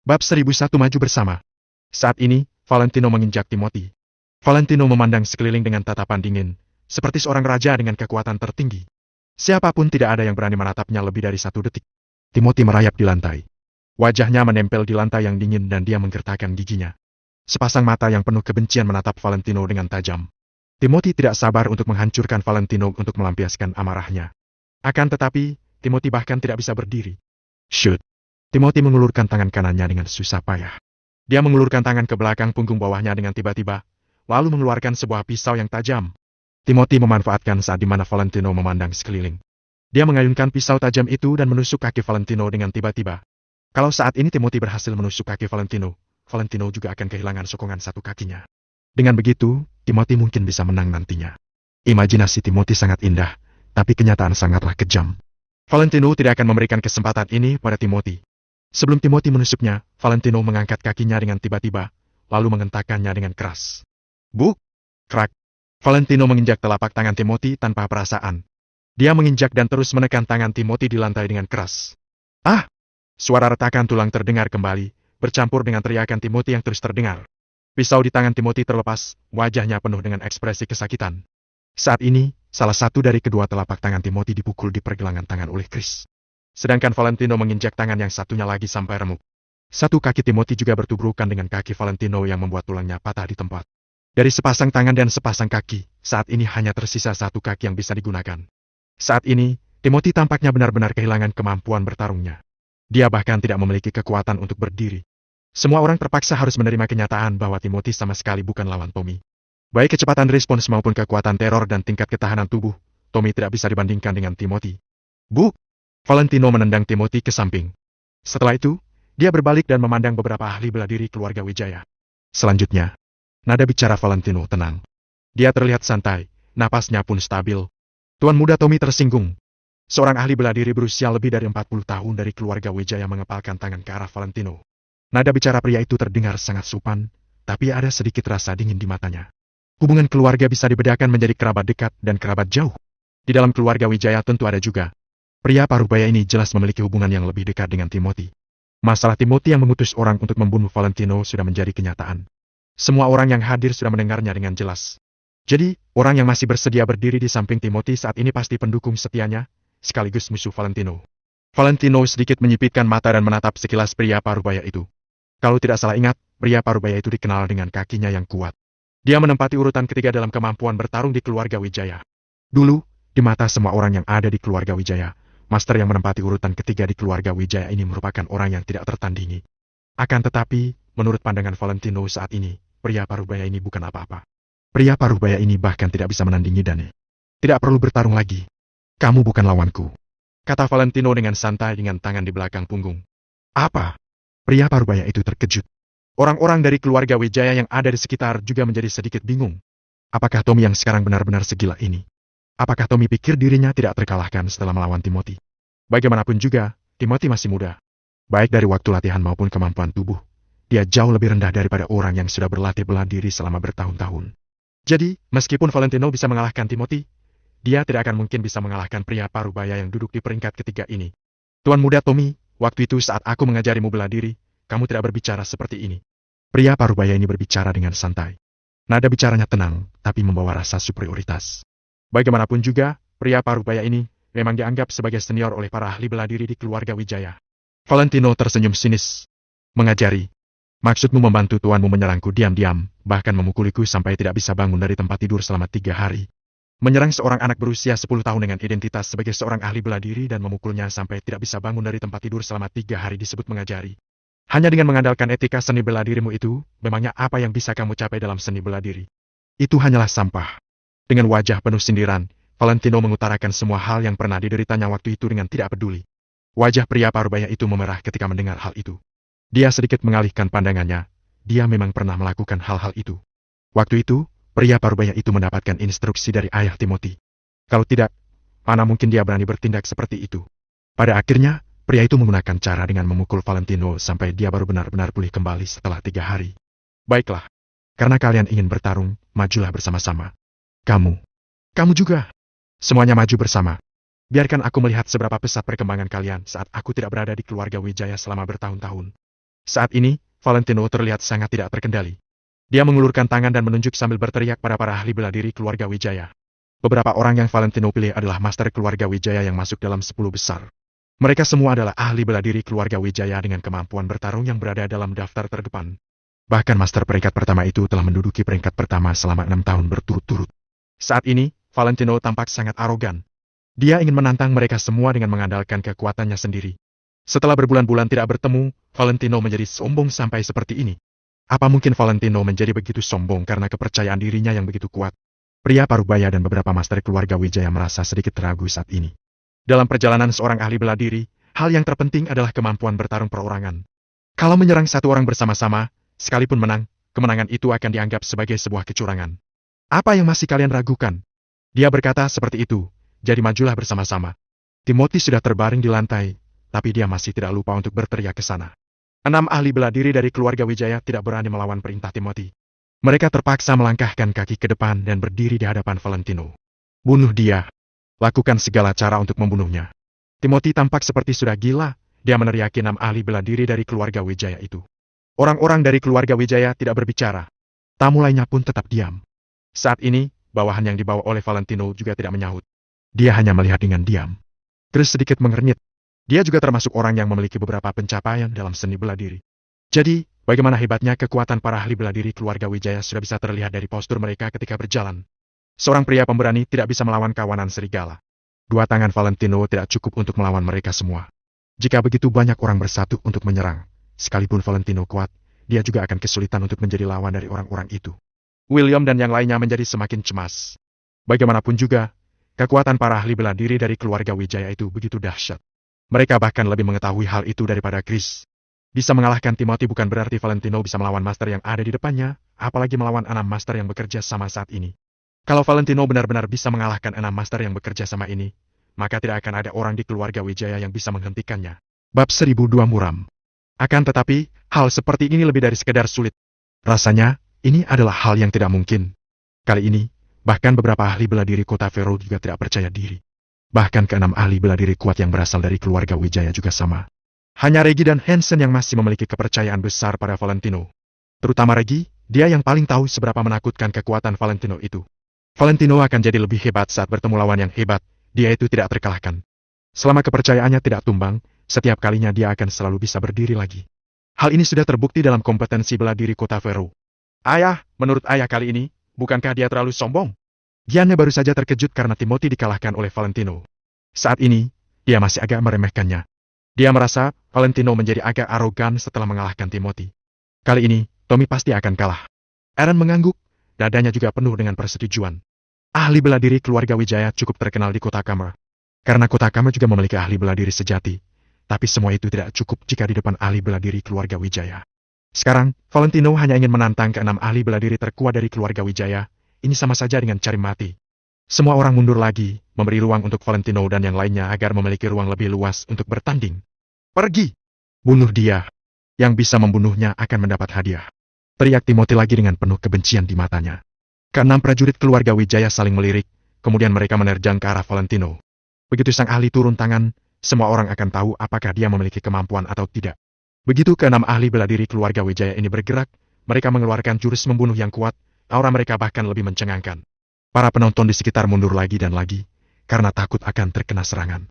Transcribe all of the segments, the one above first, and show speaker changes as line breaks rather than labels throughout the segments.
Bab 1001 maju bersama. Saat ini, Valentino menginjak Timothy. Valentino memandang sekeliling dengan tatapan dingin, seperti seorang raja dengan kekuatan tertinggi. Siapapun tidak ada yang berani menatapnya lebih dari 1 detik. Timothy merayap di lantai. Wajahnya menempel di lantai yang dingin dan dia menggertakkan giginya. Sepasang mata yang penuh kebencian menatap Valentino dengan tajam. Timothy tidak sabar untuk menghancurkan Valentino untuk melampiaskan amarahnya. Akan tetapi, Timothy bahkan tidak bisa berdiri. Shoot! Timothy mengulurkan tangan kanannya dengan susah payah. Dia mengulurkan tangan ke belakang punggung bawahnya dengan tiba-tiba, lalu mengeluarkan sebuah pisau yang tajam. Timothy memanfaatkan saat di mana Valentino memandang sekeliling. Dia mengayunkan pisau tajam itu dan menusuk kaki Valentino dengan tiba-tiba. Kalau saat ini Timothy berhasil menusuk kaki Valentino, Valentino juga akan kehilangan sokongan satu kakinya. Dengan begitu, Timothy mungkin bisa menang nantinya. Imajinasi Timothy sangat indah, tapi kenyataan sangatlah kejam. Valentino tidak akan memberikan kesempatan ini pada Timothy. Sebelum Timothy menusuknya, Valentino mengangkat kakinya dengan tiba-tiba, lalu mengentakkannya dengan keras. Buk! Krak! Valentino menginjak telapak tangan Timothy tanpa perasaan. Dia menginjak dan terus menekan tangan Timothy di lantai dengan keras. Ah! Suara retakan tulang terdengar kembali, bercampur dengan teriakan Timothy yang terus terdengar. Pisau di tangan Timothy terlepas, wajahnya penuh dengan ekspresi kesakitan. Saat ini, salah satu dari kedua telapak tangan Timothy dipukul di pergelangan tangan oleh Chris. Sedangkan Valentino menginjak tangan yang satunya lagi sampai remuk. Satu kaki Timothy juga bertubrukan dengan kaki Valentino yang membuat tulangnya patah di tempat. Dari sepasang tangan dan sepasang kaki, saat ini hanya tersisa satu kaki yang bisa digunakan. Saat ini, Timothy tampaknya benar-benar kehilangan kemampuan bertarungnya. Dia bahkan tidak memiliki kekuatan untuk berdiri. Semua orang terpaksa harus menerima kenyataan bahwa Timothy sama sekali bukan lawan Tommy. Baik kecepatan respons maupun kekuatan teror dan tingkat ketahanan tubuh, Tommy tidak bisa dibandingkan dengan Timothy. Bu! Valentino menendang Timothy ke samping. Setelah itu, dia berbalik dan memandang beberapa ahli bela diri keluarga Wijaya. Selanjutnya, nada bicara Valentino tenang. Dia terlihat santai, napasnya pun stabil. Tuan muda Tommy tersinggung. Seorang ahli bela diri berusia lebih dari 40 tahun dari keluarga Wijaya mengepalkan tangan ke arah Valentino. Nada bicara pria itu terdengar sangat sopan, tapi ada sedikit rasa dingin di matanya. Hubungan keluarga bisa dibedakan menjadi kerabat dekat dan kerabat jauh. Di dalam keluarga Wijaya tentu ada juga. Pria parubaya ini jelas memiliki hubungan yang lebih dekat dengan Timothy. Masalah Timothy yang mengutus orang untuk membunuh Valentino sudah menjadi kenyataan. Semua orang yang hadir sudah mendengarnya dengan jelas. Jadi, orang yang masih bersedia berdiri di samping Timothy saat ini pasti pendukung setianya, sekaligus musuh Valentino. Valentino sedikit menyipitkan mata dan menatap sekilas pria parubaya itu. Kalau tidak salah ingat, pria parubaya itu dikenal dengan kakinya yang kuat. Dia menempati urutan ketiga dalam kemampuan bertarung di keluarga Wijaya. Dulu, di mata semua orang yang ada di keluarga Wijaya, Master yang menempati urutan ketiga di keluarga Wijaya ini merupakan orang yang tidak tertandingi. Akan tetapi, menurut pandangan Valentino saat ini, pria parubaya ini bukan apa-apa. Pria parubaya ini bahkan tidak bisa menandingi Dane. Tidak perlu bertarung lagi. Kamu bukan lawanku, kata Valentino dengan santai dengan tangan di belakang punggung. Apa? Pria parubaya itu terkejut. Orang-orang dari keluarga Wijaya yang ada di sekitar juga menjadi sedikit bingung. Apakah Tommy yang sekarang benar-benar segila ini? Apakah Tommy pikir dirinya tidak terkalahkan setelah melawan Timothy? Bagaimanapun juga, Timothy masih muda. Baik dari waktu latihan maupun kemampuan tubuh, dia jauh lebih rendah daripada orang yang sudah berlatih bela diri selama bertahun-tahun. Jadi, meskipun Valentino bisa mengalahkan Timothy, dia tidak akan mungkin bisa mengalahkan pria parubaya yang duduk di peringkat ketiga ini. Tuan muda Tommy, waktu itu saat aku mengajarimu bela diri, kamu tidak berbicara seperti ini. Pria parubaya ini berbicara dengan santai. Nada bicaranya tenang, tapi membawa rasa superioritas. Bagaimanapun juga, pria parubaya ini memang dianggap sebagai senior oleh para ahli bela diri di keluarga Wijaya. Valentino tersenyum sinis. Mengajari. Maksudmu membantu tuanmu menyerangku diam-diam, bahkan memukuliku sampai tidak bisa bangun dari tempat tidur selama 3 hari. Menyerang seorang anak berusia 10 tahun dengan identitas sebagai seorang ahli bela diri dan memukulnya sampai tidak bisa bangun dari tempat tidur selama 3 hari disebut mengajari. Hanya dengan mengandalkan etika seni bela dirimu itu, memangnya apa yang bisa kamu capai dalam seni bela diri? Itu hanyalah sampah. Dengan wajah penuh sindiran, Valentino mengutarakan semua hal yang pernah dideritanya waktu itu dengan tidak peduli. Wajah pria parubaya itu memerah ketika mendengar hal itu. Dia sedikit mengalihkan pandangannya. Dia memang pernah melakukan hal-hal itu. Waktu itu, pria parubaya itu mendapatkan instruksi dari ayah Timothy. Kalau tidak, mana mungkin dia berani bertindak seperti itu. Pada akhirnya, pria itu menggunakan cara dengan memukul Valentino sampai dia baru benar-benar pulih kembali setelah 3 hari. Baiklah. Karena kalian ingin bertarung, majulah bersama-sama. Kamu juga. Semuanya maju bersama. Biarkan aku melihat seberapa pesat perkembangan kalian saat aku tidak berada di keluarga Wijaya selama bertahun-tahun. Saat ini, Valentino terlihat sangat tidak terkendali. Dia mengulurkan tangan dan menunjuk sambil berteriak pada para ahli bela diri keluarga Wijaya. Beberapa orang yang Valentino pilih adalah master keluarga Wijaya yang masuk dalam 10 besar. Mereka semua adalah ahli bela diri keluarga Wijaya dengan kemampuan bertarung yang berada dalam daftar terdepan. Bahkan master peringkat pertama itu telah menduduki peringkat pertama selama 6 tahun berturut-turut. Saat ini, Valentino tampak sangat arogan. Dia ingin menantang mereka semua dengan mengandalkan kekuatannya sendiri. Setelah berbulan-bulan tidak bertemu, Valentino menjadi sombong sampai seperti ini. Apa mungkin Valentino menjadi begitu sombong karena kepercayaan dirinya yang begitu kuat? Pria Parubaya dan beberapa master keluarga Wijaya merasa sedikit ragu saat ini. Dalam perjalanan seorang ahli bela diri, hal yang terpenting adalah kemampuan bertarung perorangan. Kalau menyerang satu orang bersama-sama, sekalipun menang, kemenangan itu akan dianggap sebagai sebuah kecurangan. Apa yang masih kalian ragukan? Dia berkata seperti itu, jadi majulah bersama-sama. Timothy sudah terbaring di lantai, tapi dia masih tidak lupa untuk berteriak ke sana. 6 ahli bela diri dari keluarga Wijaya tidak berani melawan perintah Timothy. Mereka terpaksa melangkahkan kaki ke depan dan berdiri di hadapan Valentino. Bunuh dia. Lakukan segala cara untuk membunuhnya. Timothy tampak seperti sudah gila, dia meneriaki 6 ahli bela diri dari keluarga Wijaya itu. Orang-orang dari keluarga Wijaya tidak berbicara. Tamu lainnya pun tetap diam. Saat ini, bawahan yang dibawa oleh Valentino juga tidak menyahut. Dia hanya melihat dengan diam. Terus sedikit mengernyit. Dia juga termasuk orang yang memiliki beberapa pencapaian dalam seni bela diri. Jadi, bagaimana hebatnya kekuatan para ahli bela diri keluarga Wijaya sudah bisa terlihat dari postur mereka ketika berjalan. Seorang pria pemberani tidak bisa melawan kawanan serigala. 2 tangan Valentino tidak cukup untuk melawan mereka semua. Jika begitu banyak orang bersatu untuk menyerang, sekalipun Valentino kuat, dia juga akan kesulitan untuk menjadi lawan dari orang-orang itu. William dan yang lainnya menjadi semakin cemas. Bagaimanapun juga, kekuatan para ahli bela diri dari keluarga Wijaya itu begitu dahsyat. Mereka bahkan lebih mengetahui hal itu daripada Chris. Bisa mengalahkan Timothy bukan berarti Valentino bisa melawan master yang ada di depannya, apalagi melawan 6 master yang bekerja sama saat ini. Kalau Valentino benar-benar bisa mengalahkan 6 master yang bekerja sama ini, maka tidak akan ada orang di keluarga Wijaya yang bisa menghentikannya. Bab 1002 Muram. Akan tetapi, hal seperti ini lebih dari sekedar sulit. Rasanya, ini adalah hal yang tidak mungkin. Kali ini, bahkan beberapa ahli bela diri kota Vero juga tidak percaya diri. Bahkan ke-6 ahli bela diri kuat yang berasal dari keluarga Wijaya juga sama. Hanya Regi dan Hansen yang masih memiliki kepercayaan besar pada Valentino. Terutama Regi, dia yang paling tahu seberapa menakutkan kekuatan Valentino itu. Valentino akan jadi lebih hebat saat bertemu lawan yang hebat, dia itu tidak terkalahkan. Selama kepercayaannya tidak tumbang, setiap kalinya dia akan selalu bisa berdiri lagi. Hal ini sudah terbukti dalam kompetensi bela diri kota Vero. Ayah, menurut ayah kali ini, bukankah dia terlalu sombong? Gianne baru saja terkejut karena Timothy dikalahkan oleh Valentino. Saat ini, dia masih agak meremehkannya. Dia merasa Valentino menjadi agak arogan setelah mengalahkan Timothy. Kali ini, Tommy pasti akan kalah. Aaron mengangguk, dadanya juga penuh dengan persetujuan. Ahli bela diri keluarga Wijaya cukup terkenal di kota Kamer. Karena kota Kamer juga memiliki ahli bela diri sejati. Tapi semua itu tidak cukup jika di depan ahli bela diri keluarga Wijaya. Sekarang, Valentino hanya ingin menantang ke-6 ahli bela diri terkuat dari keluarga Wijaya. Ini sama saja dengan cari mati. Semua orang mundur lagi, memberi ruang untuk Valentino dan yang lainnya agar memiliki ruang lebih luas untuk bertanding. Pergi! Bunuh dia. Yang bisa membunuhnya akan mendapat hadiah. Teriak Timothy lagi dengan penuh kebencian di matanya. Ke-6 prajurit keluarga Wijaya saling melirik, kemudian mereka menerjang ke arah Valentino. Begitu sang ahli turun tangan, semua orang akan tahu apakah dia memiliki kemampuan atau tidak. Begitu ke-6 ahli bela diri keluarga Wijaya ini bergerak, mereka mengeluarkan jurus membunuh yang kuat. Aura mereka bahkan lebih mencengangkan. Para penonton di sekitar mundur lagi dan lagi, karena takut akan terkena serangan.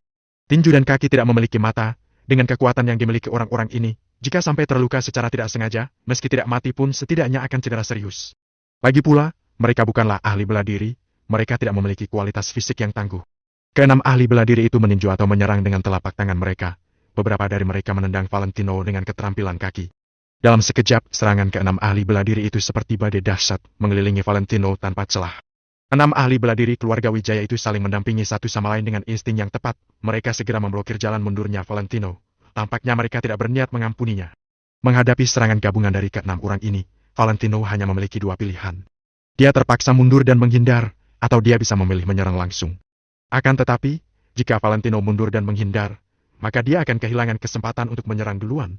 Tinju dan kaki tidak memiliki mata, dengan kekuatan yang dimiliki orang-orang ini, jika sampai terluka secara tidak sengaja, meski tidak mati pun setidaknya akan cedera serius. Lagi pula, mereka bukanlah ahli bela diri, mereka tidak memiliki kualitas fisik yang tangguh. Ke-6 ahli bela diri itu meninju atau menyerang dengan telapak tangan mereka. Beberapa dari mereka menendang Valentino dengan keterampilan kaki. Dalam sekejap, serangan ke-6 ahli bela diri itu seperti badai dahsyat, mengelilingi Valentino tanpa celah. 6 ahli bela diri keluarga Wijaya itu saling mendampingi satu sama lain dengan insting yang tepat, mereka segera memblokir jalan mundurnya Valentino. Tampaknya mereka tidak berniat mengampuninya. Menghadapi serangan gabungan dari ke-6 orang ini, Valentino hanya memiliki 2 pilihan. Dia terpaksa mundur dan menghindar, atau dia bisa memilih menyerang langsung. Akan tetapi, jika Valentino mundur dan menghindar, maka dia akan kehilangan kesempatan untuk menyerang duluan.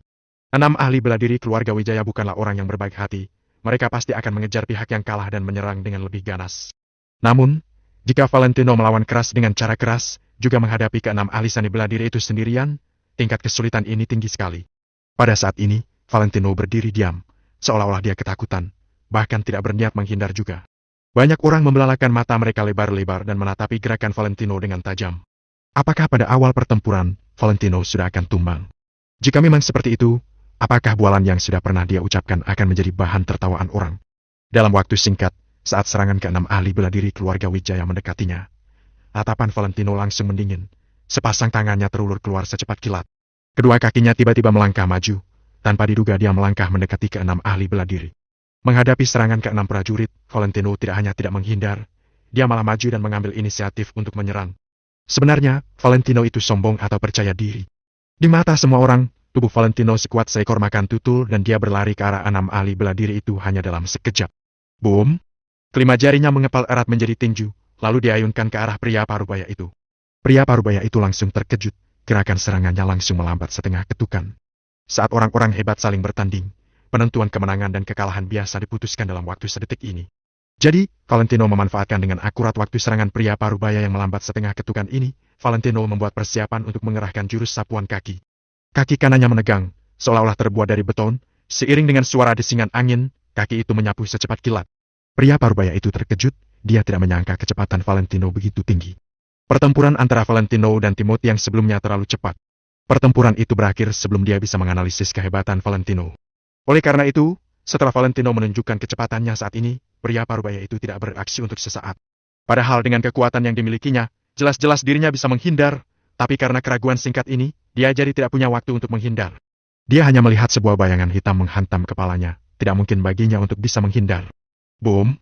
6 ahli bela diri keluarga Wijaya bukanlah orang yang berbaik hati, mereka pasti akan mengejar pihak yang kalah dan menyerang dengan lebih ganas. Namun, jika Valentino melawan keras dengan cara keras, juga menghadapi ke-6 ahli seni bela diri itu sendirian, tingkat kesulitan ini tinggi sekali. Pada saat ini, Valentino berdiri diam, seolah-olah dia ketakutan, bahkan tidak berniat menghindar juga. Banyak orang membelalakan mata mereka lebar-lebar dan menatapi gerakan Valentino dengan tajam. Apakah pada awal pertempuran, Valentino sudah akan tumbang? Jika memang seperti itu, apakah bualan yang sudah pernah dia ucapkan akan menjadi bahan tertawaan orang? Dalam waktu singkat, saat serangan ke-6 ahli bela diri keluarga Wijaya mendekatinya, tatapan Valentino langsung mendingin. Sepasang tangannya terulur keluar secepat kilat. Kedua kakinya tiba-tiba melangkah maju. Tanpa diduga dia melangkah mendekati ke-6 ahli bela diri. Menghadapi serangan ke-6 prajurit, Valentino tidak hanya tidak menghindar, dia malah maju dan mengambil inisiatif untuk menyerang. Sebenarnya, Valentino itu sombong atau percaya diri. Di mata semua orang, tubuh Valentino sekuat seekor makan tutul dan dia berlari ke arah 6 ahli bela diri itu hanya dalam sekejap. Boom! Kelima jarinya mengepal erat menjadi tinju, lalu diayunkan ke arah pria parubaya itu. Pria parubaya itu langsung terkejut, gerakan serangannya langsung melambat setengah ketukan. Saat orang-orang hebat saling bertanding, penentuan kemenangan dan kekalahan biasa diputuskan dalam waktu sedetik ini. Jadi, Valentino memanfaatkan dengan akurat waktu serangan pria parubaya yang melambat setengah ketukan ini. Valentino membuat persiapan untuk mengerahkan jurus sapuan kaki. Kaki kanannya menegang, seolah-olah terbuat dari beton. Seiring dengan suara desingan angin, kaki itu menyapu secepat kilat. Pria parubaya itu terkejut, dia tidak menyangka kecepatan Valentino begitu tinggi. Pertempuran antara Valentino dan Timothy yang sebelumnya terlalu cepat. Pertempuran itu berakhir sebelum dia bisa menganalisis kehebatan Valentino. Oleh karena itu, setelah Valentino menunjukkan kecepatannya saat ini, pria parubaya itu tidak bereaksi untuk sesaat. Padahal dengan kekuatan yang dimilikinya, jelas-jelas dirinya bisa menghindar, tapi karena keraguan singkat ini, dia jadi tidak punya waktu untuk menghindar. Dia hanya melihat sebuah bayangan hitam menghantam kepalanya, tidak mungkin baginya untuk bisa menghindar. Boom!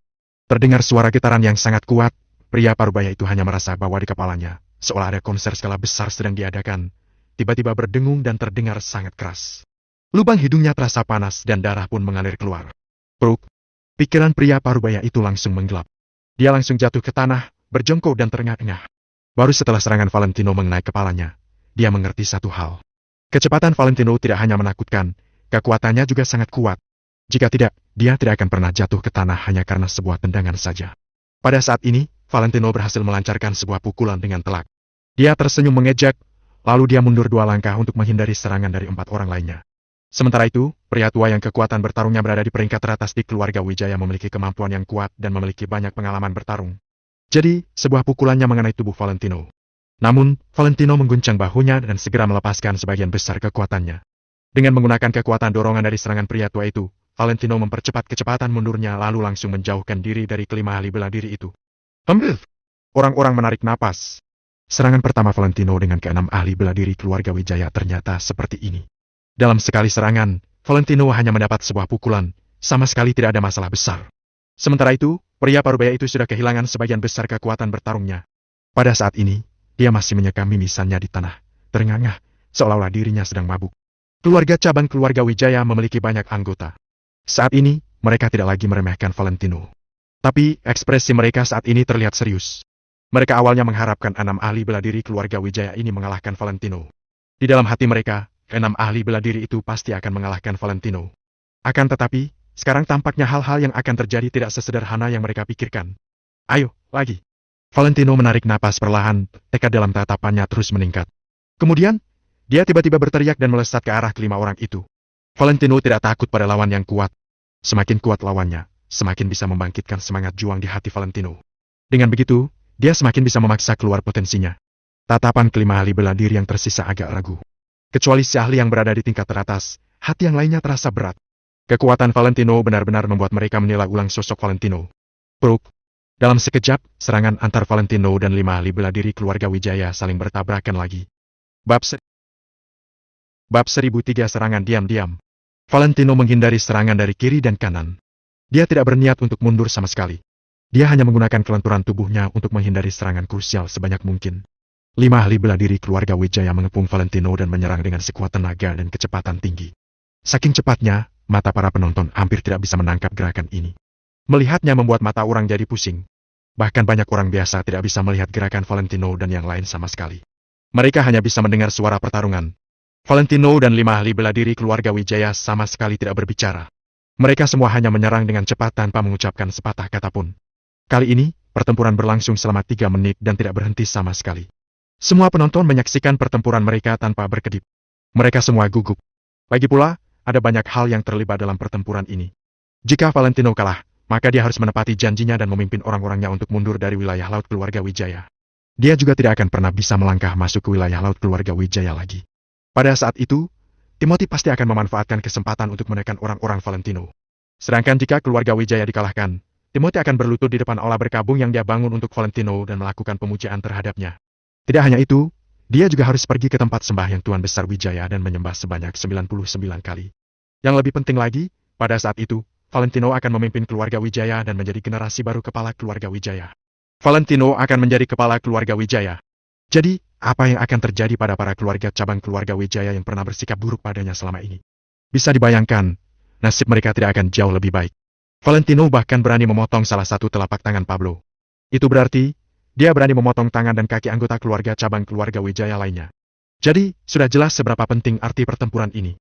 Terdengar suara getaran yang sangat kuat, pria parubaya itu hanya merasa bahwa di kepalanya, seolah ada konser skala besar sedang diadakan, tiba-tiba berdengung dan terdengar sangat keras. Lubang hidungnya terasa panas dan darah pun mengalir keluar. Pruk! Pikiran pria parubaya itu langsung menggelap. Dia langsung jatuh ke tanah, berjongkok dan terengah-engah. Baru setelah serangan Valentino mengenai kepalanya, dia mengerti satu hal. Kecepatan Valentino tidak hanya menakutkan, kekuatannya juga sangat kuat. Jika tidak, dia tidak akan pernah jatuh ke tanah hanya karena sebuah tendangan saja. Pada saat ini, Valentino berhasil melancarkan sebuah pukulan dengan telak. Dia tersenyum mengejek, lalu dia mundur 2 langkah untuk menghindari serangan dari 4 orang lainnya. Sementara itu, pria tua yang kekuatan bertarungnya berada di peringkat teratas di keluarga Wijaya memiliki kemampuan yang kuat dan memiliki banyak pengalaman bertarung. Jadi, sebuah pukulannya mengenai tubuh Valentino. Namun, Valentino mengguncang bahunya dan segera melepaskan sebagian besar kekuatannya. Dengan menggunakan kekuatan dorongan dari serangan pria tua itu, Valentino mempercepat kecepatan mundurnya lalu langsung menjauhkan diri dari kelima ahli bela diri itu. Orang-orang menarik napas. Serangan pertama Valentino dengan ke-6 ahli bela diri keluarga Wijaya ternyata seperti ini. Dalam sekali serangan, Valentino hanya mendapat sebuah pukulan, sama sekali tidak ada masalah besar. Sementara itu, pria parubaya itu sudah kehilangan sebagian besar kekuatan bertarungnya. Pada saat ini, dia masih menyekam mimisannya di tanah, terengah-engah, seolah-olah dirinya sedang mabuk. Keluarga cabang keluarga Wijaya memiliki banyak anggota. Saat ini, mereka tidak lagi meremehkan Valentino. Tapi, ekspresi mereka saat ini terlihat serius. Mereka awalnya mengharapkan 6 ahli bela diri keluarga Wijaya ini mengalahkan Valentino. Di dalam hati mereka, 6 ahli bela diri itu pasti akan mengalahkan Valentino. Akan tetapi, sekarang tampaknya hal-hal yang akan terjadi tidak sesederhana yang mereka pikirkan. Ayo, lagi. Valentino menarik napas perlahan, tekad dalam tatapannya terus meningkat. Kemudian, dia tiba-tiba berteriak dan melesat ke arah kelima orang itu. Valentino tidak takut pada lawan yang kuat. Semakin kuat lawannya, semakin bisa membangkitkan semangat juang di hati Valentino. Dengan begitu, dia semakin bisa memaksa keluar potensinya. Tatapan kelima ahli bela diri yang tersisa agak ragu. Kecuali si ahli yang berada di tingkat teratas, hati yang lainnya terasa berat. Kekuatan Valentino benar-benar membuat mereka menilai ulang sosok Valentino. Pruk! Dalam sekejap, serangan antar Valentino dan 5 ahli bela diri keluarga Wijaya saling bertabrakan lagi. Bab 1003 serangan diam-diam. Valentino menghindari serangan dari kiri dan kanan. Dia tidak berniat untuk mundur sama sekali. Dia hanya menggunakan kelenturan tubuhnya untuk menghindari serangan krusial sebanyak mungkin. 5 ahli bela diri keluarga Wijaya mengepung Valentino dan menyerang dengan sekuat tenaga dan kecepatan tinggi. Saking cepatnya, mata para penonton hampir tidak bisa menangkap gerakan ini. Melihatnya membuat mata orang jadi pusing. Bahkan banyak orang biasa tidak bisa melihat gerakan Valentino dan yang lain sama sekali. Mereka hanya bisa mendengar suara pertarungan. Valentino dan 5 ahli bela diri keluarga Wijaya sama sekali tidak berbicara. Mereka semua hanya menyerang dengan cepat tanpa mengucapkan sepatah kata pun. Kali ini, pertempuran berlangsung selama 3 menit dan tidak berhenti sama sekali. Semua penonton menyaksikan pertempuran mereka tanpa berkedip. Mereka semua gugup. Lagi pula, ada banyak hal yang terlibat dalam pertempuran ini. Jika Valentino kalah, maka dia harus menepati janjinya dan memimpin orang-orangnya untuk mundur dari wilayah laut keluarga Wijaya. Dia juga tidak akan pernah bisa melangkah masuk ke wilayah laut keluarga Wijaya lagi. Pada saat itu, Timothy pasti akan memanfaatkan kesempatan untuk menekan orang-orang Valentino. Sedangkan jika keluarga Wijaya dikalahkan, Timothy akan berlutut di depan olah berkabung yang dia bangun untuk Valentino dan melakukan pemujaan terhadapnya. Tidak hanya itu, dia juga harus pergi ke tempat sembahyang Tuan Besar Wijaya dan menyembah sebanyak 99 kali. Yang lebih penting lagi, pada saat itu, Valentino akan memimpin keluarga Wijaya dan menjadi generasi baru kepala keluarga Wijaya. Valentino akan menjadi kepala keluarga Wijaya. Jadi, apa yang akan terjadi pada para keluarga cabang keluarga Wijaya yang pernah bersikap buruk padanya selama ini? Bisa dibayangkan, nasib mereka tidak akan jauh lebih baik. Valentino bahkan berani memotong salah satu telapak tangan Pablo. Itu berarti, dia berani memotong tangan dan kaki anggota keluarga cabang keluarga Wijaya lainnya. Jadi, sudah jelas seberapa penting arti pertempuran ini.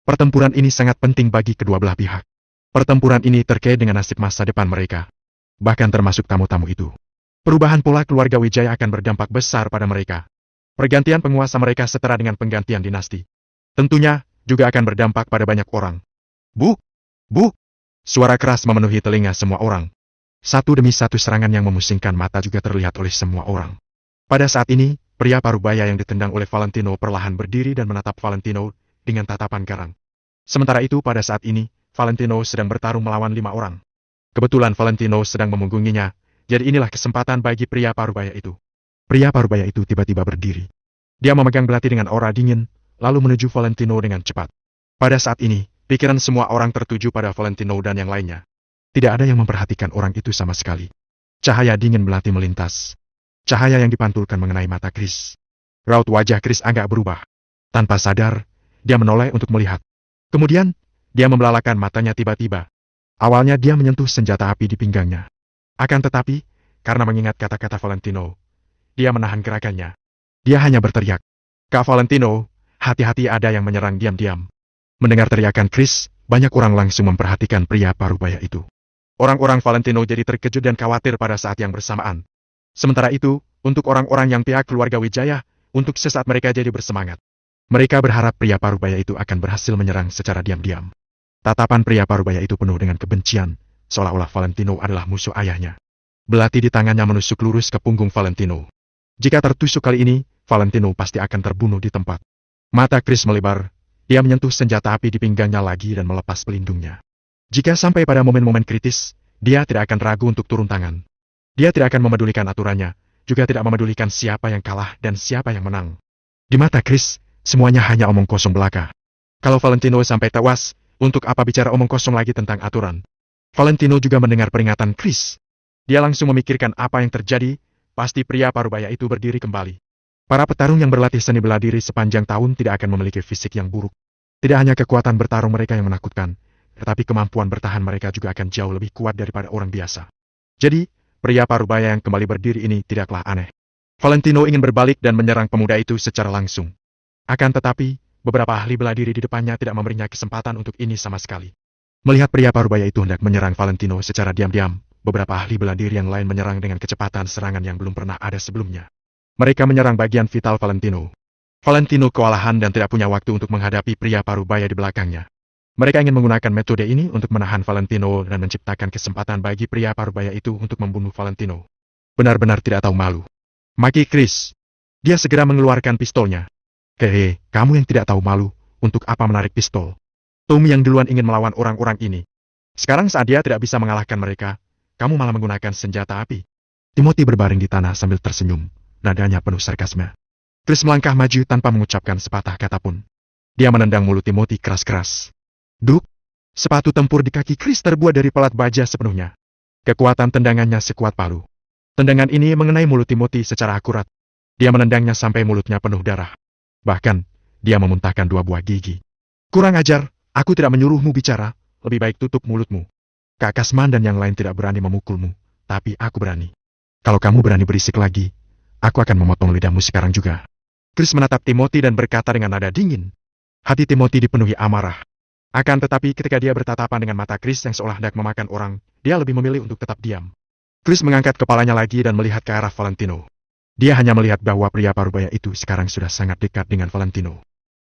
Pertempuran ini sangat penting bagi kedua belah pihak. Pertempuran ini terkait dengan nasib masa depan mereka. Bahkan termasuk tamu-tamu itu. Perubahan pola keluarga Wijaya akan berdampak besar pada mereka. Pergantian penguasa mereka setara dengan penggantian dinasti. Tentunya, juga akan berdampak pada banyak orang. Bu! Bu! Suara keras memenuhi telinga semua orang. Satu demi satu serangan yang memusingkan mata juga terlihat oleh semua orang. Pada saat ini, pria parubaya yang ditendang oleh Valentino perlahan berdiri dan menatap Valentino dengan tatapan garang. Sementara itu pada saat ini, Valentino sedang bertarung melawan 5 orang. Kebetulan Valentino sedang memunggunginya, jadi inilah kesempatan bagi pria parubaya itu. Pria parubaya itu tiba-tiba berdiri. Dia memegang belati dengan aura dingin, lalu menuju Valentino dengan cepat. Pada saat ini, pikiran semua orang tertuju pada Valentino dan yang lainnya. Tidak ada yang memperhatikan orang itu sama sekali. Cahaya dingin belati melintas. Cahaya yang dipantulkan mengenai mata Chris. Raut wajah Chris agak berubah. Tanpa sadar, dia menoleh untuk melihat. Kemudian, dia membelalakan matanya tiba-tiba. Awalnya dia menyentuh senjata api di pinggangnya. Akan tetapi, karena mengingat kata-kata Valentino, dia menahan gerakannya. Dia hanya berteriak, "Kak Valentino, hati-hati ada yang menyerang diam-diam." Mendengar teriakan Chris, banyak orang langsung memperhatikan pria parubaya itu. Orang-orang Valentino jadi terkejut dan khawatir pada saat yang bersamaan. Sementara itu, untuk orang-orang yang pihak keluarga Wijaya, untuk sesaat mereka jadi bersemangat. Mereka berharap pria parubaya itu akan berhasil menyerang secara diam-diam. Tatapan pria parubaya itu penuh dengan kebencian, seolah-olah Valentino adalah musuh ayahnya. Belati di tangannya menusuk lurus ke punggung Valentino. Jika tertusuk kali ini, Valentino pasti akan terbunuh di tempat. Mata Chris melebar, dia menyentuh senjata api di pinggangnya lagi dan melepas pelindungnya. Jika sampai pada momen-momen kritis, dia tidak akan ragu untuk turun tangan. Dia tidak akan memedulikan aturannya, juga tidak memedulikan siapa yang kalah dan siapa yang menang. Di mata Chris, semuanya hanya omong kosong belaka. Kalau Valentino sampai tewas, untuk apa bicara omong kosong lagi tentang aturan? Valentino juga mendengar peringatan Chris. Dia langsung memikirkan apa yang terjadi, pasti pria parubaya itu berdiri kembali. Para petarung yang berlatih seni bela diri sepanjang tahun tidak akan memiliki fisik yang buruk. Tidak hanya kekuatan bertarung mereka yang menakutkan, tetapi kemampuan bertahan mereka juga akan jauh lebih kuat daripada orang biasa. Jadi, pria parubaya yang kembali berdiri ini tidaklah aneh. Valentino ingin berbalik dan menyerang pemuda itu secara langsung. Akan tetapi, beberapa ahli bela diri di depannya tidak memberinya kesempatan untuk ini sama sekali. Melihat pria parubaya itu hendak menyerang Valentino secara diam-diam, beberapa ahli bela diri yang lain menyerang dengan kecepatan serangan yang belum pernah ada sebelumnya. Mereka menyerang bagian vital Valentino. Valentino kewalahan dan tidak punya waktu untuk menghadapi pria parubaya di belakangnya. Mereka ingin menggunakan metode ini untuk menahan Valentino dan menciptakan kesempatan bagi pria parubaya itu untuk membunuh Valentino. Benar-benar tidak tahu malu. Maki Chris. Dia segera mengeluarkan pistolnya. Hehe, kamu yang tidak tahu malu, untuk apa menarik pistol? Tommy yang duluan ingin melawan orang-orang ini. Sekarang saat dia tidak bisa mengalahkan mereka, kamu malah menggunakan senjata api. Timothy berbaring di tanah sambil tersenyum, nadanya penuh sarkasme. Chris melangkah maju tanpa mengucapkan sepatah kata pun. Dia menendang mulut Timothy keras-keras. Duk! Sepatu tempur di kaki Chris terbuat dari pelat baja sepenuhnya. Kekuatan tendangannya sekuat palu. Tendangan ini mengenai mulut Timothy secara akurat. Dia menendangnya sampai mulutnya penuh darah. Bahkan, dia memuntahkan 2 buah gigi. Kurang ajar, aku tidak menyuruhmu bicara, lebih baik tutup mulutmu. Kak Kasman dan yang lain tidak berani memukulmu, tapi aku berani. Kalau kamu berani berisik lagi, aku akan memotong lidahmu sekarang juga. Chris menatap Timothy dan berkata dengan nada dingin. Hati Timothy dipenuhi amarah. Akan tetapi ketika dia bertatapan dengan mata Chris yang seolah hendak memakan orang, dia lebih memilih untuk tetap diam. Chris mengangkat kepalanya lagi dan melihat ke arah Valentino. Dia hanya melihat bahwa pria parubaya itu sekarang sudah sangat dekat dengan Valentino.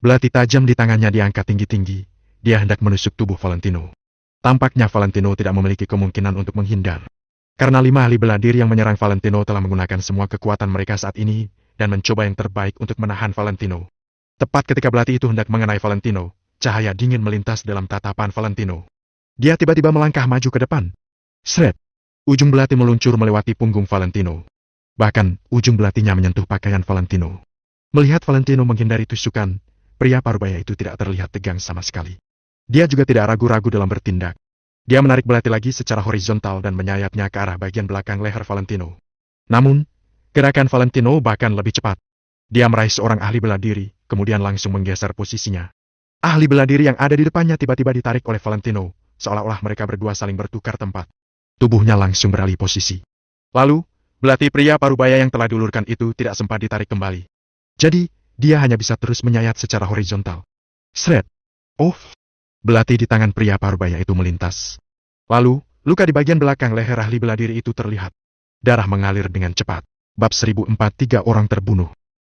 Belati tajam di tangannya diangkat tinggi-tinggi. dia hendak menusuk tubuh Valentino. Tampaknya Valentino tidak memiliki kemungkinan untuk menghindar. Karena 5 ahli bela diri yang menyerang Valentino telah menggunakan semua kekuatan mereka saat ini, dan mencoba yang terbaik untuk menahan Valentino. Tepat ketika belati itu hendak mengenai Valentino, cahaya dingin melintas dalam tatapan Valentino. Dia tiba-tiba melangkah maju ke depan. Sret! Ujung belati meluncur melewati punggung Valentino. Bahkan, ujung belatinya menyentuh pakaian Valentino. Melihat Valentino menghindari tusukan, pria parubaya itu tidak terlihat tegang sama sekali. Dia juga tidak ragu-ragu dalam bertindak. Dia menarik belati lagi secara horizontal dan menyayapnya ke arah bagian belakang leher Valentino. Namun, gerakan Valentino bahkan lebih cepat. Dia meraih seorang ahli bela diri, kemudian langsung menggeser posisinya. Ahli bela diri yang ada di depannya tiba-tiba ditarik oleh Valentino, seolah-olah mereka berdua saling bertukar tempat. Tubuhnya langsung beralih posisi. Lalu, belati pria parubaya yang telah diulurkan itu tidak sempat ditarik kembali. Jadi, dia hanya bisa terus menyayat secara horizontal. Sret! Oh! Belati di tangan pria parubaya itu melintas. Lalu, luka di bagian belakang leher ahli bela diri itu terlihat. Darah mengalir dengan cepat. Bab 1004 3 orang terbunuh.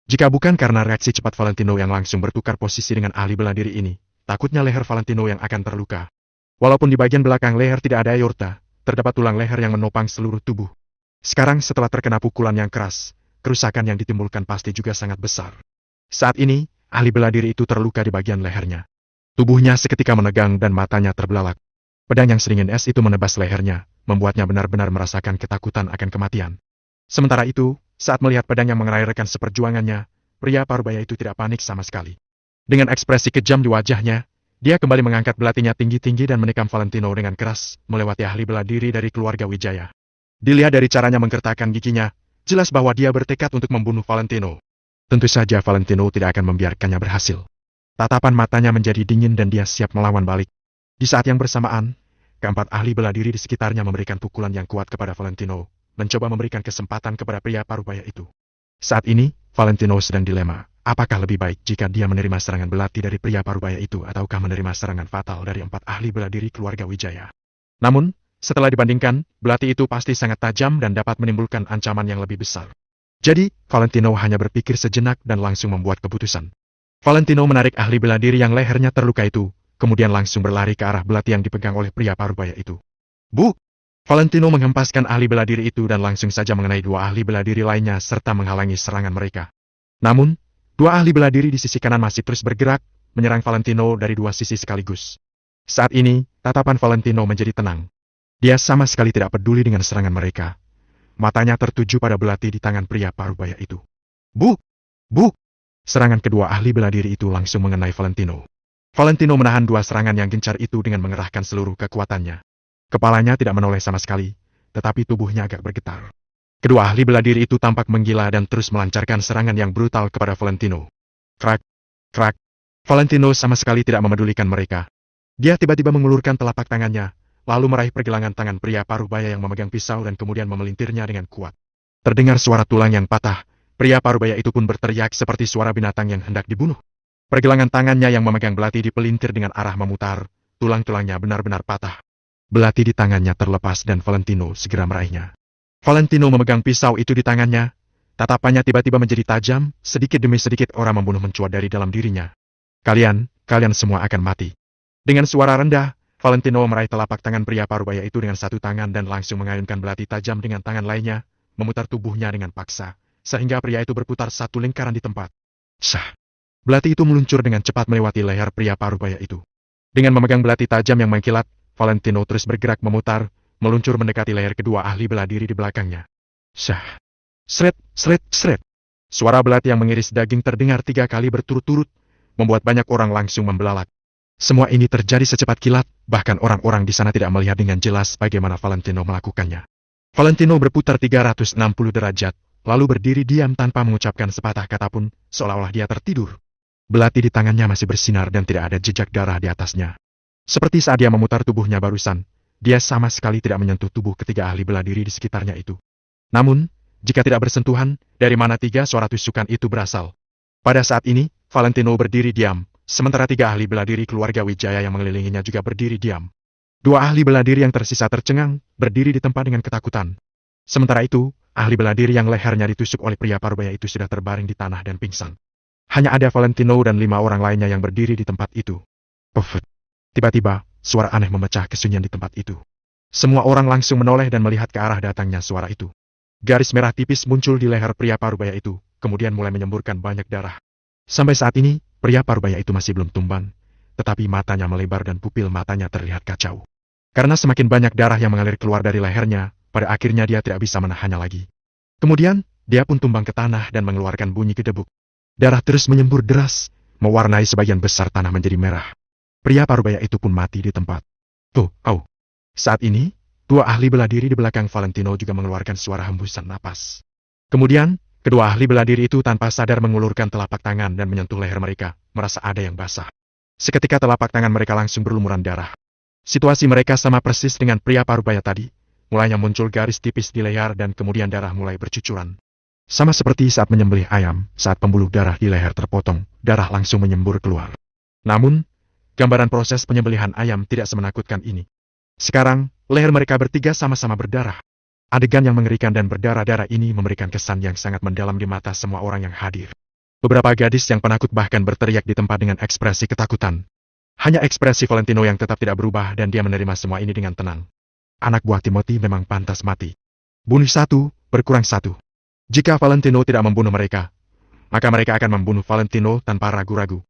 Jika bukan karena reaksi cepat Valentino yang langsung bertukar posisi dengan ahli bela diri ini, takutnya leher Valentino yang akan terluka. Walaupun di bagian belakang leher tidak ada aorta, terdapat tulang leher yang menopang seluruh tubuh. Sekarang setelah terkena pukulan yang keras, kerusakan yang ditimbulkan pasti juga sangat besar. Saat ini, ahli bela diri itu terluka di bagian lehernya. Tubuhnya seketika menegang dan matanya terbelalak. Pedang yang sedingin es itu menebas lehernya, membuatnya benar-benar merasakan ketakutan akan kematian. Sementara itu, saat melihat pedang yang mengenai rekan seperjuangannya, pria parubaya itu tidak panik sama sekali. Dengan ekspresi kejam di wajahnya, dia kembali mengangkat belatinya tinggi-tinggi dan menikam Valentino dengan keras, melewati ahli bela diri dari keluarga Wijaya. Dilihat dari caranya menggertakkan giginya, jelas bahwa dia bertekad untuk membunuh Valentino. Tentu saja Valentino tidak akan membiarkannya berhasil. Tatapan matanya menjadi dingin dan dia siap melawan balik. Di saat yang bersamaan, keempat ahli bela diri di sekitarnya memberikan pukulan yang kuat kepada Valentino, mencoba memberikan kesempatan kepada pria parubaya itu. Saat ini, Valentino sedang dilema, apakah lebih baik jika dia menerima serangan belati dari pria parubaya itu ataukah menerima serangan fatal dari 4 ahli bela diri keluarga Wijaya. Namun, setelah dibandingkan, belati itu pasti sangat tajam dan dapat menimbulkan ancaman yang lebih besar. Jadi, Valentino hanya berpikir sejenak dan langsung membuat keputusan. Valentino menarik ahli bela diri yang lehernya terluka itu, kemudian langsung berlari ke arah belati yang dipegang oleh pria parubaya itu. Bu! Valentino menghempaskan ahli bela diri itu dan langsung saja mengenai 2 ahli bela diri lainnya serta menghalangi serangan mereka. Namun, 2 ahli bela diri di sisi kanan masih terus bergerak, menyerang Valentino dari 2 sisi sekaligus. Saat ini, tatapan Valentino menjadi tenang. Dia sama sekali tidak peduli dengan serangan mereka. Matanya tertuju pada belati di tangan pria parubaya itu. Bu! Bu! Serangan kedua ahli bela diri itu langsung mengenai Valentino. Valentino menahan 2 serangan yang gencar itu dengan mengerahkan seluruh kekuatannya. Kepalanya tidak menoleh sama sekali, tetapi tubuhnya agak bergetar. Kedua ahli bela diri itu tampak menggila dan terus melancarkan serangan yang brutal kepada Valentino. Krak! Krak! Valentino sama sekali tidak memedulikan mereka. Dia tiba-tiba mengulurkan telapak tangannya, lalu meraih pergelangan tangan pria parubaya yang memegang pisau dan kemudian memelintirnya dengan kuat. Terdengar suara tulang yang patah, pria parubaya itu pun berteriak seperti suara binatang yang hendak dibunuh. Pergelangan tangannya yang memegang belati dipelintir dengan arah memutar, tulang-tulangnya benar-benar patah. Belati di tangannya terlepas dan Valentino segera meraihnya. Valentino memegang pisau itu di tangannya, tatapannya tiba-tiba menjadi tajam, sedikit demi sedikit orang membunuh mencuat dari dalam dirinya. Kalian semua akan mati. Dengan suara rendah, Valentino meraih telapak tangan pria parubaya itu dengan satu tangan dan langsung mengayunkan belati tajam dengan tangan lainnya, memutar tubuhnya dengan paksa, sehingga pria itu berputar satu lingkaran di tempat. Syah! Belati itu meluncur dengan cepat melewati leher pria parubaya itu. Dengan memegang belati tajam yang mengkilat, Valentino terus bergerak memutar, meluncur mendekati leher kedua ahli bela diri di belakangnya. Syah! Sret, sret, sret! Suara belati yang mengiris daging terdengar 3 kali berturut-turut, membuat banyak orang langsung membelalak. Semua ini terjadi secepat kilat, bahkan orang-orang di sana tidak melihat dengan jelas bagaimana Valentino melakukannya. Valentino berputar 360 derajat, lalu berdiri diam tanpa mengucapkan sepatah kata pun, seolah-olah dia tertidur. Belati di tangannya masih bersinar dan tidak ada jejak darah di atasnya. Seperti saat dia memutar tubuhnya barusan, dia sama sekali tidak menyentuh tubuh ketiga ahli bela diri di sekitarnya itu. Namun, jika tidak bersentuhan, dari mana 3 suara tusukan itu berasal? Pada saat ini, Valentino berdiri diam. Sementara 3 ahli bela diri keluarga Wijaya yang mengelilinginya juga berdiri diam. 2 ahli bela diri yang tersisa tercengang, berdiri di tempat dengan ketakutan. Sementara itu, ahli bela diri yang lehernya ditusuk oleh pria parubaya itu sudah terbaring di tanah dan pingsan. Hanya ada Valentino dan 5 orang lainnya yang berdiri di tempat itu. Puff! Tiba-tiba, suara aneh memecah kesunyian di tempat itu. Semua orang langsung menoleh dan melihat ke arah datangnya suara itu. Garis merah tipis muncul di leher pria parubaya itu, kemudian mulai menyemburkan banyak darah. Sampai saat ini, pria parubaya itu masih belum tumbang, tetapi matanya melebar dan pupil matanya terlihat kacau. Karena semakin banyak darah yang mengalir keluar dari lehernya, pada akhirnya dia tidak bisa menahannya lagi. Kemudian, dia pun tumbang ke tanah dan mengeluarkan bunyi gedebuk. Darah terus menyembur deras, mewarnai sebagian besar tanah menjadi merah. Pria parubaya itu pun mati di tempat. Tuh, au. Saat ini, dua ahli bela diri di belakang Valentino juga mengeluarkan suara hembusan napas. Kemudian, kedua ahli bela diri itu tanpa sadar mengulurkan telapak tangan dan menyentuh leher mereka, merasa ada yang basah. Seketika telapak tangan mereka langsung berlumuran darah. Situasi mereka sama persis dengan pria parubaya tadi, mulanya muncul garis tipis di leher dan kemudian darah mulai bercucuran. Sama seperti saat menyembelih ayam, saat pembuluh darah di leher terpotong, darah langsung menyembur keluar. Namun, gambaran proses penyembelihan ayam tidak semenakutkan ini. Sekarang, leher mereka bertiga sama-sama berdarah. Adegan yang mengerikan dan berdarah-darah ini memberikan kesan yang sangat mendalam di mata semua orang yang hadir. Beberapa gadis yang penakut bahkan berteriak di tempat dengan ekspresi ketakutan. Hanya ekspresi Valentino yang tetap tidak berubah dan dia menerima semua ini dengan tenang. Anak buah Timothy memang pantas mati. Bunuh satu, berkurang satu. Jika Valentino tidak membunuh mereka, maka mereka akan membunuh Valentino tanpa ragu-ragu.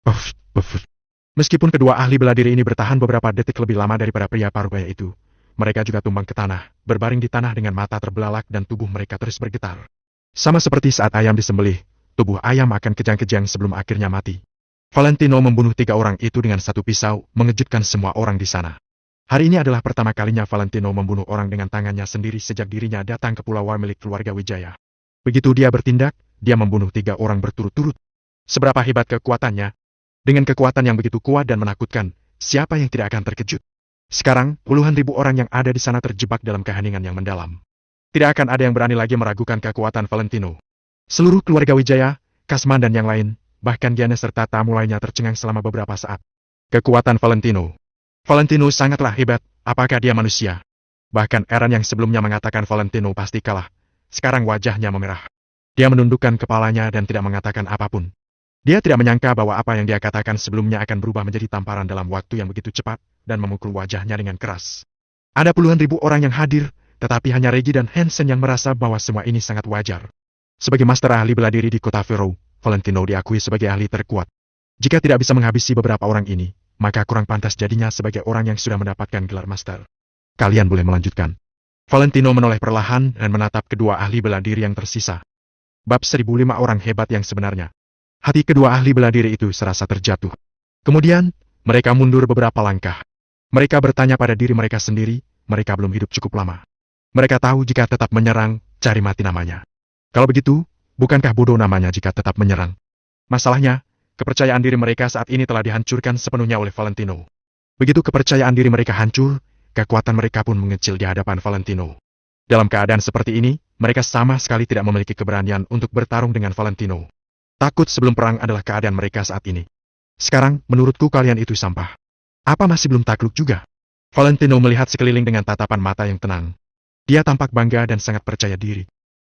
Puff, puff. Meskipun kedua ahli bela diri ini bertahan beberapa detik lebih lama daripada pria parubaya itu, mereka juga tumbang ke tanah, berbaring di tanah dengan mata terbelalak dan tubuh mereka terus bergetar. Sama seperti saat ayam disembelih, tubuh ayam akan kejang-kejang sebelum akhirnya mati. Valentino membunuh 3 orang itu dengan satu pisau, mengejutkan semua orang di sana. Hari ini adalah pertama kalinya Valentino membunuh orang dengan tangannya sendiri sejak dirinya datang ke pulau war milik keluarga Wijaya. Begitu dia bertindak, dia membunuh 3 orang berturut-turut. Seberapa hebat kekuatannya? Dengan kekuatan yang begitu kuat dan menakutkan, siapa yang tidak akan terkejut? Sekarang, puluhan ribu orang yang ada di sana terjebak dalam keheningan yang mendalam. Tidak akan ada yang berani lagi meragukan kekuatan Valentino. Seluruh keluarga Wijaya, Kasman dan yang lain, bahkan Gianna serta tamu lainnya tercengang selama beberapa saat. Kekuatan Valentino. Valentino sangatlah hebat, apakah dia manusia? Bahkan Aaron yang sebelumnya mengatakan Valentino pasti kalah, sekarang wajahnya memerah. Dia menundukkan kepalanya dan tidak mengatakan apapun. Dia tidak menyangka bahwa apa yang dia katakan sebelumnya akan berubah menjadi tamparan dalam waktu yang begitu cepat, dan memukul wajahnya dengan keras. Ada puluhan ribu orang yang hadir, tetapi hanya Reggie dan Hansen yang merasa bahwa semua ini sangat wajar. Sebagai master ahli bela diri di kota Vero, Valentino diakui sebagai ahli terkuat. Jika tidak bisa menghabisi beberapa orang ini, maka kurang pantas jadinya sebagai orang yang sudah mendapatkan gelar master. Kalian boleh melanjutkan. Valentino menoleh perlahan dan menatap kedua ahli bela diri yang tersisa. Bab 1005 orang hebat yang sebenarnya. Hati kedua ahli bela diri itu serasa terjatuh. Kemudian, mereka mundur beberapa langkah. Mereka bertanya pada diri mereka sendiri, mereka belum hidup cukup lama. Mereka tahu jika tetap menyerang, cari mati namanya. Kalau begitu, bukankah bodoh namanya jika tetap menyerang? Masalahnya, kepercayaan diri mereka saat ini telah dihancurkan sepenuhnya oleh Valentino. Begitu kepercayaan diri mereka hancur, kekuatan mereka pun mengecil di hadapan Valentino. Dalam keadaan seperti ini, mereka sama sekali tidak memiliki keberanian untuk bertarung dengan Valentino. Takut sebelum perang adalah keadaan mereka saat ini. Sekarang, menurutku kalian itu sampah. Apa masih belum takluk juga? Valentino melihat sekeliling dengan tatapan mata yang tenang. Dia tampak bangga dan sangat percaya diri.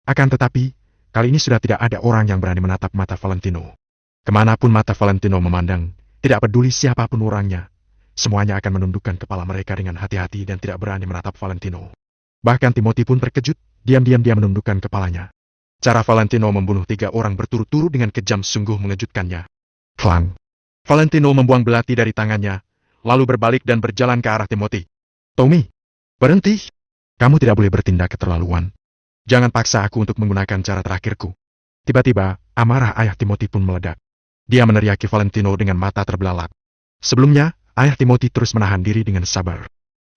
Akan tetapi, kali ini sudah tidak ada orang yang berani menatap mata Valentino. Kemanapun mata Valentino memandang, tidak peduli siapapun orangnya, semuanya akan menundukkan kepala mereka dengan hati-hati dan tidak berani menatap Valentino. Bahkan Timothy pun terkejut, diam-diam dia menundukkan kepalanya. Cara Valentino membunuh 3 orang berturut-turut dengan kejam sungguh mengejutkannya. Klang! Valentino membuang belati dari tangannya, lalu berbalik dan berjalan ke arah Timothy. Tommy, berhenti! Kamu tidak boleh bertindak keterlaluan. Jangan paksa aku untuk menggunakan cara terakhirku. Tiba-tiba, amarah ayah Timothy pun meledak. Dia meneriaki Valentino dengan mata terbelalak. Sebelumnya, ayah Timothy terus menahan diri dengan sabar.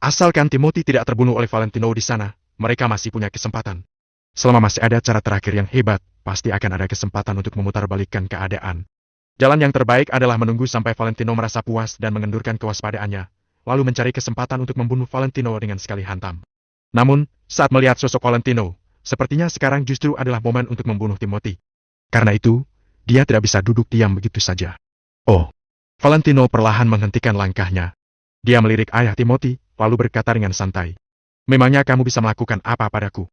Asalkan Timothy tidak terbunuh oleh Valentino di sana, mereka masih punya kesempatan. Selama masih ada cara terakhir yang hebat, pasti akan ada kesempatan untuk memutarbalikkan keadaan. Jalan yang terbaik adalah menunggu sampai Valentino merasa puas dan mengendurkan kewaspadaannya, lalu mencari kesempatan untuk membunuh Valentino dengan sekali hantam. Namun, saat melihat sosok Valentino, sepertinya sekarang justru adalah momen untuk membunuh Timothy. Karena itu, dia tidak bisa duduk diam begitu saja. Oh! Valentino perlahan menghentikan langkahnya. Dia melirik ayah Timothy, lalu berkata dengan santai. Memangnya kamu bisa melakukan apa padaku?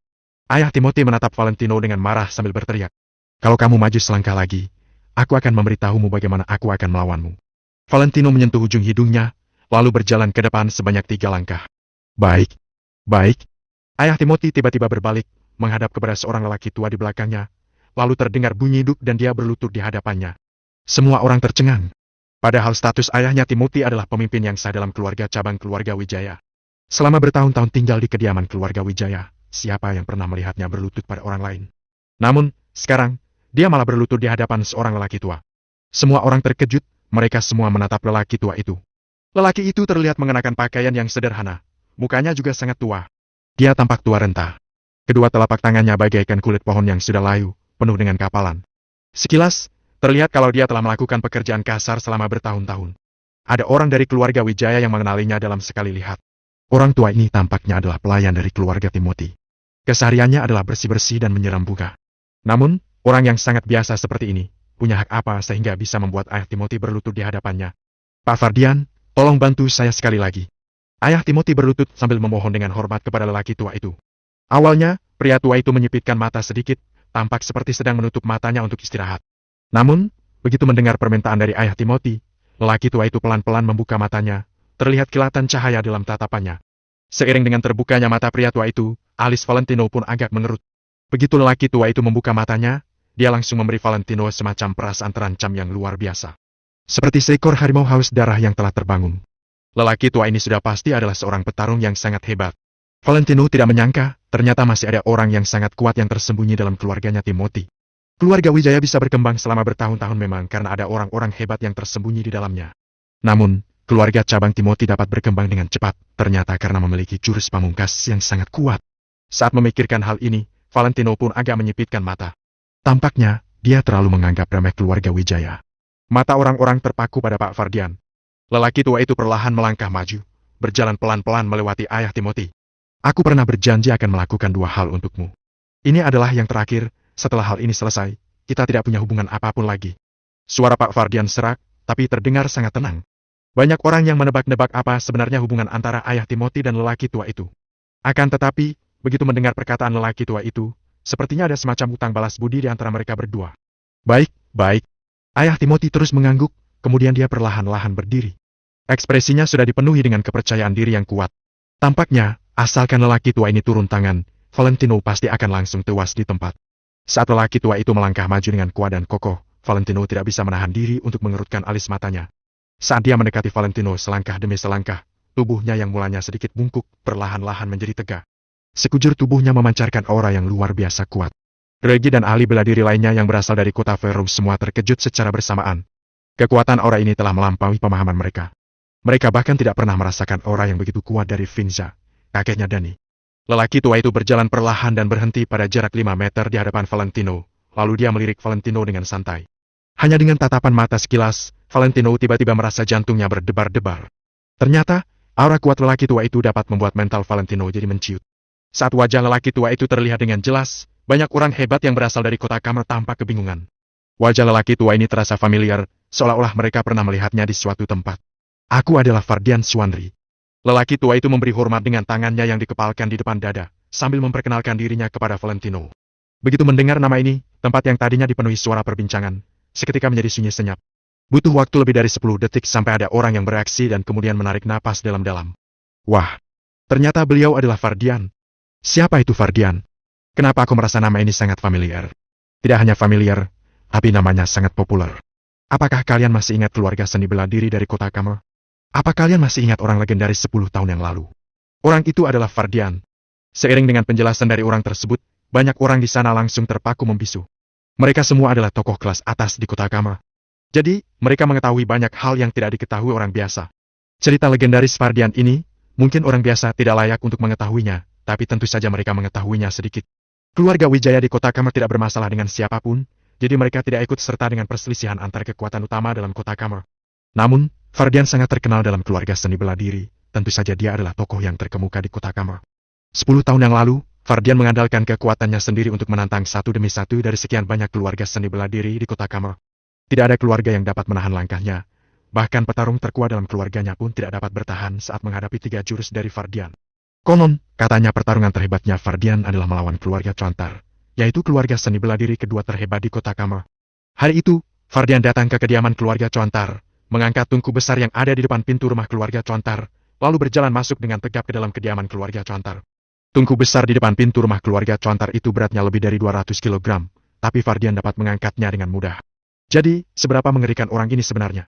Ayah Timothy menatap Valentino dengan marah sambil berteriak. Kalau kamu maju selangkah lagi, aku akan memberitahumu bagaimana aku akan melawanmu. Valentino menyentuh ujung hidungnya, lalu berjalan ke depan sebanyak 3 langkah. Baik, baik. Ayah Timothy tiba-tiba berbalik, menghadap kepada seorang lelaki tua di belakangnya, lalu terdengar bunyi duk dan dia berlutut di hadapannya. Semua orang tercengang. Padahal status ayahnya Timothy adalah pemimpin yang sah dalam keluarga cabang keluarga Wijaya. Selama bertahun-tahun tinggal di kediaman keluarga Wijaya, siapa yang pernah melihatnya berlutut pada orang lain? Namun, sekarang, dia malah berlutut di hadapan seorang lelaki tua. Semua orang terkejut, mereka semua menatap lelaki tua itu. Lelaki itu terlihat mengenakan pakaian yang sederhana. Mukanya juga sangat tua. Dia tampak tua renta. Kedua telapak tangannya bagaikan kulit pohon yang sudah layu, penuh dengan kapalan. Sekilas, terlihat kalau dia telah melakukan pekerjaan kasar selama bertahun-tahun. Ada orang dari keluarga Wijaya yang mengenalinya dalam sekali lihat. Orang tua ini tampaknya adalah pelayan dari keluarga Timothy. Kesehariannya adalah bersih-bersih dan menyiram bunga. Namun, orang yang sangat biasa seperti ini, punya hak apa sehingga bisa membuat ayah Timothy berlutut di hadapannya? Pak Fardian, tolong bantu saya sekali lagi. Ayah Timothy berlutut sambil memohon dengan hormat kepada lelaki tua itu. Awalnya, pria tua itu menyipitkan mata sedikit, tampak seperti sedang menutup matanya untuk istirahat. Namun, begitu mendengar permintaan dari ayah Timothy, lelaki tua itu pelan-pelan membuka matanya, terlihat kilatan cahaya dalam tatapannya. Seiring dengan terbukanya mata pria tua itu, alis Valentino pun agak mengerut. Begitu lelaki tua itu membuka matanya, dia langsung memberi Valentino semacam perasaan terancam yang luar biasa. Seperti seekor harimau haus darah yang telah terbangun. Lelaki tua ini sudah pasti adalah seorang petarung yang sangat hebat. Valentino tidak menyangka, ternyata masih ada orang yang sangat kuat yang tersembunyi dalam keluarganya Timothy. Keluarga Wijaya bisa berkembang selama bertahun-tahun memang karena ada orang-orang hebat yang tersembunyi di dalamnya. Namun, keluarga cabang Timothy dapat berkembang dengan cepat, ternyata karena memiliki jurus pamungkas yang sangat kuat. Saat memikirkan hal ini, Valentino pun agak menyipitkan mata. Tampaknya, dia terlalu menganggap remeh keluarga Wijaya. Mata orang-orang terpaku pada Pak Fardian. Lelaki tua itu perlahan melangkah maju, berjalan pelan-pelan melewati ayah Timothy. Aku pernah berjanji akan melakukan 2 hal untukmu. Ini adalah yang terakhir, setelah hal ini selesai, kita tidak punya hubungan apapun lagi. Suara Pak Fardian serak, tapi terdengar sangat tenang. Banyak orang yang menebak-nebak apa sebenarnya hubungan antara ayah Timothy dan lelaki tua itu. Akan tetapi, begitu mendengar perkataan lelaki tua itu, sepertinya ada semacam utang balas budi di antara mereka berdua. Baik, baik. Ayah Timothy terus mengangguk, kemudian dia perlahan-lahan berdiri. Ekspresinya sudah dipenuhi dengan kepercayaan diri yang kuat. Tampaknya, asalkan lelaki tua ini turun tangan, Valentino pasti akan langsung tewas di tempat. Saat lelaki tua itu melangkah maju dengan kuat dan kokoh, Valentino tidak bisa menahan diri untuk mengerutkan alis matanya. Saat dia mendekati Valentino selangkah demi selangkah, tubuhnya yang mulanya sedikit bungkuk, perlahan-lahan menjadi tegak. Sekujur tubuhnya memancarkan aura yang luar biasa kuat. Regi dan ahli bela diri lainnya yang berasal dari kota Verum semua terkejut secara bersamaan. Kekuatan aura ini telah melampaui pemahaman mereka. Mereka bahkan tidak pernah merasakan aura yang begitu kuat dari Finza, kakeknya Dani. Lelaki tua itu berjalan perlahan dan berhenti pada jarak 5 meter di hadapan Valentino, lalu dia melirik Valentino dengan santai. Hanya dengan tatapan mata sekilas, Valentino tiba-tiba merasa jantungnya berdebar-debar. Ternyata, aura kuat lelaki tua itu dapat membuat mental Valentino jadi menciut. Saat wajah lelaki tua itu terlihat dengan jelas, banyak orang hebat yang berasal dari kota Kamar tampak kebingungan. Wajah lelaki tua ini terasa familiar, seolah-olah mereka pernah melihatnya di suatu tempat. Aku adalah Fardian Swanri. Lelaki tua itu memberi hormat dengan tangannya yang dikepalkan di depan dada, sambil memperkenalkan dirinya kepada Valentino. Begitu mendengar nama ini, tempat yang tadinya dipenuhi suara perbincangan, seketika menjadi sunyi senyap. Butuh waktu lebih dari 10 detik sampai ada orang yang bereaksi dan kemudian menarik napas dalam-dalam. Wah, ternyata beliau adalah Fardian. Siapa itu Fardian? Kenapa aku merasa nama ini sangat familiar? Tidak hanya familiar, tapi namanya sangat populer. Apakah kalian masih ingat keluarga seni bela diri dari kota Kamar? Apa kalian masih ingat orang legendaris 10 tahun yang lalu? Orang itu adalah Fardian. Seiring dengan penjelasan dari orang tersebut, banyak orang di sana langsung terpaku membisu. Mereka semua adalah tokoh kelas atas di kota Kamar. Jadi, mereka mengetahui banyak hal yang tidak diketahui orang biasa. Cerita legendaris Fardian ini, mungkin orang biasa tidak layak untuk mengetahuinya, tapi tentu saja mereka mengetahuinya sedikit. Keluarga Wijaya di kota Kamar tidak bermasalah dengan siapapun, jadi mereka tidak ikut serta dengan perselisihan antar kekuatan utama dalam kota Kamar. Namun, Fardian sangat terkenal dalam keluarga seni bela diri, tentu saja dia adalah tokoh yang terkemuka di kota Kamar. 10 tahun yang lalu, Fardian mengandalkan kekuatannya sendiri untuk menantang satu demi satu dari sekian banyak keluarga seni bela diri di kota Kamar. Tidak ada keluarga yang dapat menahan langkahnya, bahkan petarung terkuat dalam keluarganya pun tidak dapat bertahan saat menghadapi 3 jurus dari Fardian. Konon, katanya pertarungan terhebatnya Fardian adalah melawan keluarga Chontar, yaitu keluarga seni bela diri kedua terhebat di kota Kamar. Hari itu, Fardian datang ke kediaman keluarga Chontar, mengangkat tungku besar yang ada di depan pintu rumah keluarga Contar, lalu berjalan masuk dengan tegap ke dalam kediaman keluarga Contar. Tungku besar di depan pintu rumah keluarga Contar itu beratnya lebih dari 200 kilogram, tapi Fardian dapat mengangkatnya dengan mudah. Jadi, seberapa mengerikan orang ini sebenarnya?